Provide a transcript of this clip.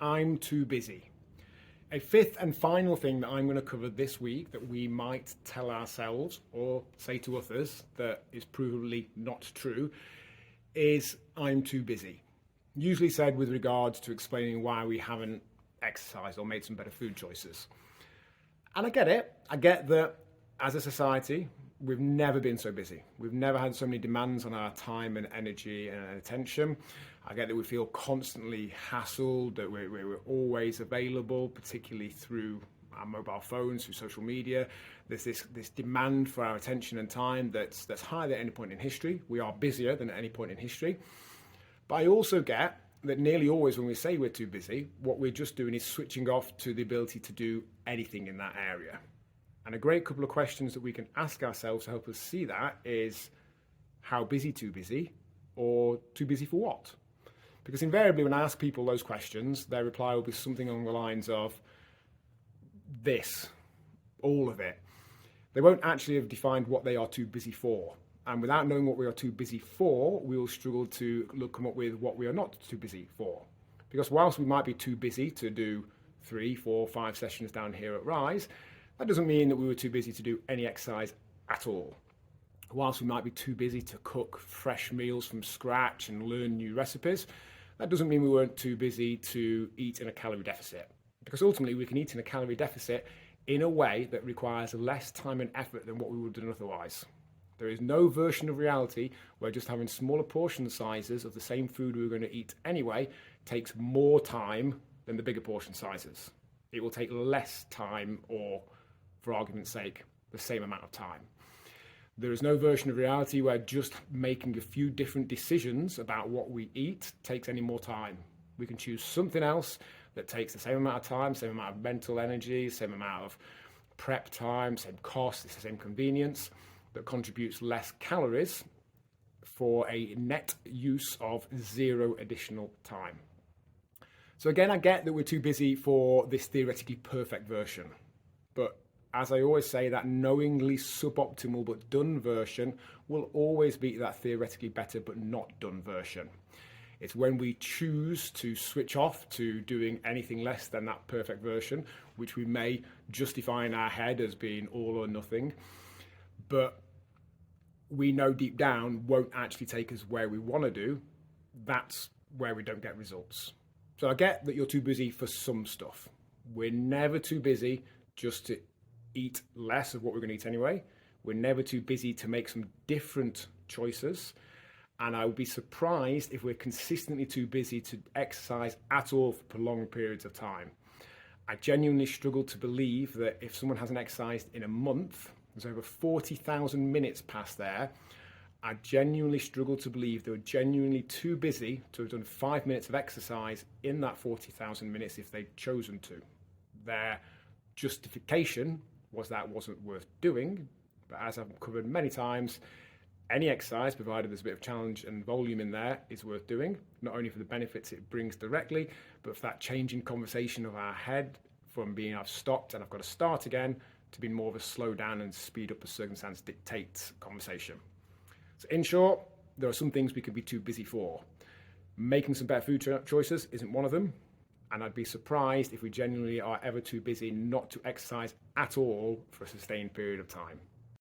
I'm too busy. A fifth and final thing that I'm going to cover this week that we might tell ourselves or say to others that is provably not true is I'm too busy. Usually said with regards to explaining why we haven't exercised or made some better food choices. And I get it. I get that as a society, we've never been so busy. We've never had so many demands on our time and energy and attention. I get that we feel constantly hassled, that we're always available, particularly through our mobile phones, through social media. There's this demand for our attention and time that's higher than any point in history. We are busier than at any point in history. But I also get that nearly always when we say we're too busy, what we're just doing is switching off to the ability to do anything in that area. And a great couple of questions that we can ask ourselves to help us see that is, how busy too busy, or too busy for what? Because invariably when I ask people those questions, their reply will be something along the lines of this, all of it. They won't actually have defined what they are too busy for. And without knowing what we are too busy for, we will struggle to come up with what we are not too busy for. Because whilst we might be too busy to do 3, 4, 5 sessions down here at Rise, that doesn't mean that we were too busy to do any exercise at all. Whilst we might be too busy to cook fresh meals from scratch and learn new recipes, that doesn't mean we weren't too busy to eat in a calorie deficit. Because ultimately we can eat in a calorie deficit in a way that requires less time and effort than what we would have done otherwise. There is no version of reality where just having smaller portion sizes of the same food we were going to eat anyway takes more time than the bigger portion sizes. It will take less time, or for argument's sake, the same amount of time. There is no version of reality where just making a few different decisions about what we eat takes any more time. We can choose something else that takes the same amount of time, same amount of mental energy, same amount of prep time, same cost, it's the same convenience, that contributes less calories for a net use of 0 additional time. So again, I get that we're too busy for this theoretically perfect version, but as I always say, that knowingly suboptimal but done version will always beat that theoretically better but not done version. It's when we choose to switch off to doing anything less than that perfect version, which we may justify in our head as being all or nothing, but we know deep down won't actually take us where we want to do. That's where we don't get results. So I get that you're too busy for some stuff. We're never too busy just to eat less of what we're going to eat anyway. We're never too busy to make some different choices. And I would be surprised if we're consistently too busy to exercise at all for prolonged periods of time. I genuinely struggle to believe that if someone hasn't exercised in a month, there's over 40,000 minutes past there, I genuinely struggle to believe they were genuinely too busy to have done 5 minutes of exercise in that 40,000 minutes if they'd chosen to. Their justification was that wasn't worth doing, but as I've covered many times, any exercise, provided there's a bit of challenge and volume in there, is worth doing, not only for the benefits it brings directly, but for that change in conversation of our head from being I've stopped and I've got to start again, to being more of a slow down and speed up as circumstance dictates conversation. So in short, there are some things we could be too busy for. Making some better food choices isn't one of them. And I'd be surprised if we genuinely are ever too busy not to exercise at all for a sustained period of time.